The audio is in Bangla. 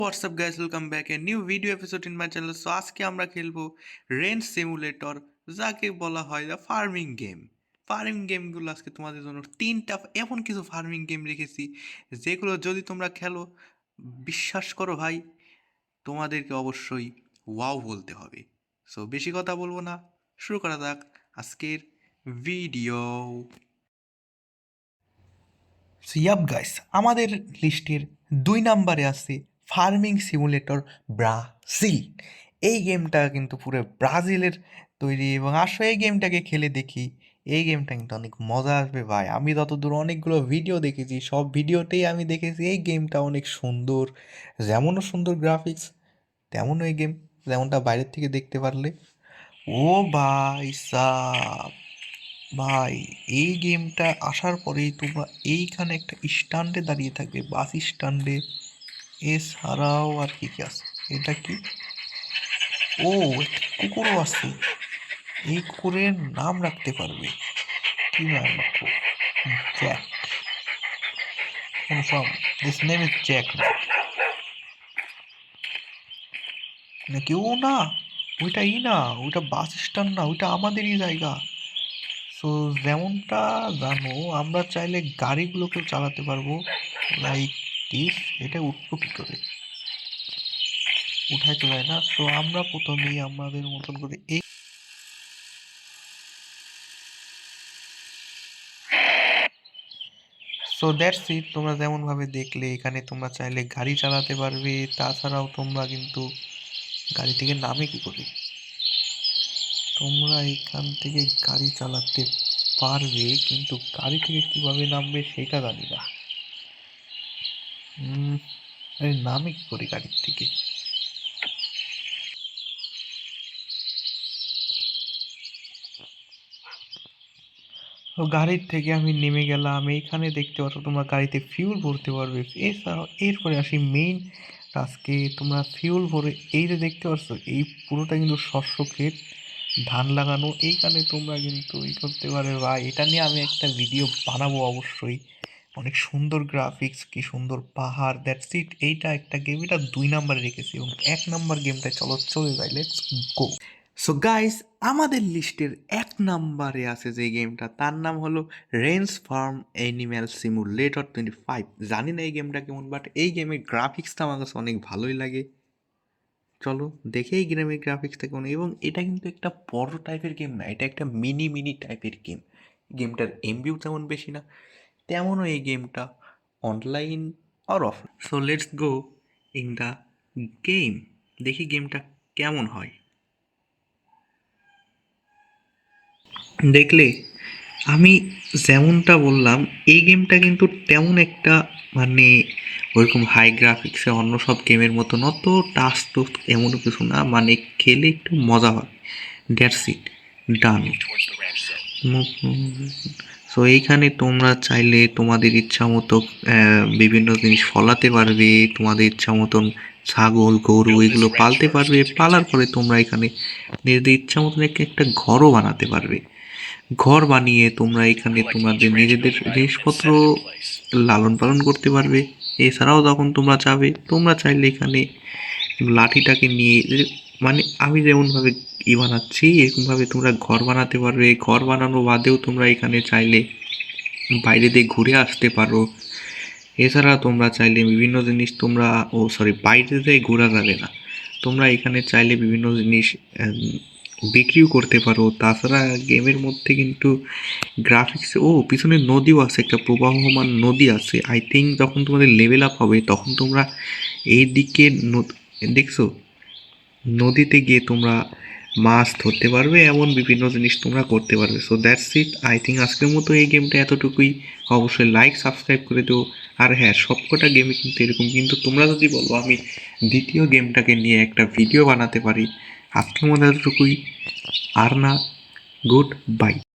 What's up guys, welcome back a new video episode in my channel. So আজকে আমরা খেলবো রেন সিমুলেটর, যাকে বলা হয় দ্য ফার্মিং গেম। ফার্মিং গেমগুলো আজকে তোমাদের জন্য তিনটা এমন কিছু ফার্মিং গেম রেখেছি যেগুলো যদি তোমরা খেলো, বিশ্বাস করো ভাই, তোমাদেরকে অবশ্যই ওয়াও বলতে হবে। সো বেশি কথা বলবো না, শুরু করা যাক আজকের ভিডিও। ইয়াপ গাইস, আমাদের লিস্টের 2 নম্বরে আছে ফার্মিং সিমুলেটর ব্রাজিল। এই গেমটা কিন্তু পুরো ব্রাজিলের তৈরি এবং আসলে এই গেমটাকে খেলে দেখি, এই গেমটা কিন্তু অনেক মজা আসবে ভাই। আমি যতদূর অনেকগুলো ভিডিও দেখেছি, সব ভিডিওতেই আমি দেখেছি এই গেমটা অনেক সুন্দর, যেমনও সুন্দর গ্রাফিক্স তেমনও এই গেম যেমনটা বাইরের থেকে দেখতে পারলে। ও ভাই সাব, ভাই এই গেমটা আসার পরেই তোমরা এইখানে একটা স্ট্যান্ডে দাঁড়িয়ে থাকবে, বাস স্ট্যান্ডে। এছাড়াও আর কি কি আছে, এটা কি, ও একটা কুকুরও আছে। এই কুকুরের নাম রাখতে পারবে, কি নাম রাখবো? Jack, confirm this name is Jack. নাকি ও না, ওইটা না, ওইটা বাস স্ট্যান্ড না, ওইটা আমাদেরই জায়গা। সো যেমনটা জানো, আমরা চাইলে গাড়িগুলোকেও চালাতে পারবো লাইক দিস। এটা উঠবো কি করে, উঠাইতে যায় না। সো আমরা প্রথমেই আমাদের মতন করে এই, সো দ্যাটস ইট। তোমরা যেমনভাবে দেখলে এখানে তোমরা চাইলে গাড়ি চালাতে পারবে। তাছাড়াও তোমরা কিন্তু গাড়ি থেকে নামে কি করে, তোমরা এখান থেকে গাড়ি চালাতে পারবে, কিন্তু গাড়ি থেকে কিভাবে নামবে সেটা জানি না। আরে নামে কি করে গাড়ির থেকে? তো গাড়ির থেকে আমি নেমে গেলাম। এইখানে দেখতে পাচ্ছ তোমরা গাড়িতে ফিউল ভরতে পারবে। এছাড়াও এরপরে আসি মেইন টাস্কে। তোমরা ফিউল ভরে এই যে দেখতে পাচ্ছ, এই পুরোটা কিন্তু শস্য ক্ষেত, ধান লাগানো। এইখানে তোমরা কিন্তু ই করতে পারবে ভাই, এটা নিয়ে আমি একটা ভিডিও বানাবো অবশ্যই। অনেক সুন্দর গ্রাফিক্স, কি সুন্দর পাহাড়। That's it. এইটা একটা গেম, এটা 2 নম্বরে রেখেছি এবং 1 নম্বর গেমটা চলো চলে যাই, লেটস গো। সো গাইস, আমাদের লিস্টের 1 নম্বরে আছে যে গেমটা, তার নাম হলো রেন্স ফার্ম অ্যানিম্যাল সিমুলেটর 25। জানি না এই গেমটা কেমন, বাট এই গেমের গ্রাফিক্সটা আমার কাছে অনেক ভালোই লাগে। চলো দেখে এই গেমের গ্রাফিক্সটা কেমন। এবং এটা কিন্তু একটা বড় টাইপের গেম না, এটা একটা মিনি মিনি টাইপের গেম। গেমটার এমবিও তেমন বেশি না, তেমনও এই গেমটা অনলাইন আর off. So let's go in the game, দেখি গেমটা কেমন হয়। দেখলে, আমি যেমনটা বললাম, এই গেমটা কিন্তু তেমন একটা মানে ওইরকম হাই গ্রাফিক্সে অন্য সব গেমের মতন অত টাচ টুচ এমনও কিছু না, মানে খেলে একটু মজা হয়। That's it, done. সো এইখানে তোমরা চাইলে তোমাদের ইচ্ছা মতো বিভিন্ন জিনিস ফলাতে পারবে, তোমাদের ইচ্ছা মতন ছাগল গরু এগুলো পালতে পারবে। পালার পরে তোমরা এখানে নিজেদের ইচ্ছা মতন একটা ঘরও বানাতে পারবে। ঘর বানিয়ে তোমরা এখানে তোমাদের নিজেদের জিনিসপত্র লালন পালন করতে পারবে। এছাড়াও যখন তোমরা চাবে, তোমরা চাইলে এখানে লাঠিটাকে নিয়ে, মানে আমি যেমনভাবে বানাচ্ছি এরকমভাবে তোমরা ঘর বানাতে পারবে। ঘর বানানো বাদেও তোমরা এখানে চাইলে বাইরে দিয়ে ঘুরে আসতে পারো। এছাড়া তোমরা চাইলে বিভিন্ন জিনিস তোমরা, ও সরি, বাইরে দিয়ে ঘোরা যাবে না, তোমরা এখানে চাইলে বিভিন্ন জিনিস বিক্রিও করতে পারো। তাছাড়া গেমের মধ্যে কিন্তু গ্রাফিক্স, ও পিছনে নদীও আছে, একটা প্রবাহমান নদী আছে। আই থিঙ্ক যখন তোমাদের লেভেল আপ হবে তখন তোমরা এই দিকে দেখছো, নদীতে গিয়ে তোমরা মাছ ধরতে পারবে, এমন বিভিন্ন জিনিস তোমরা করতে পারবে। So that's it. I think আজকের মতো এই গেমটা এতটুকুই। অবশ্যই লাইক সাবস্ক্রাইব করে দিও। আর হ্যাঁ, সবকটা গেমই কিন্তু এরকম, কিন্তু তোমরা যদি বলো আমি দ্বিতীয় গেমটাকে নিয়ে একটা ভিডিও বানাতে পারি। আজকের মতো এতটুকুই, আর না, গুড বাই।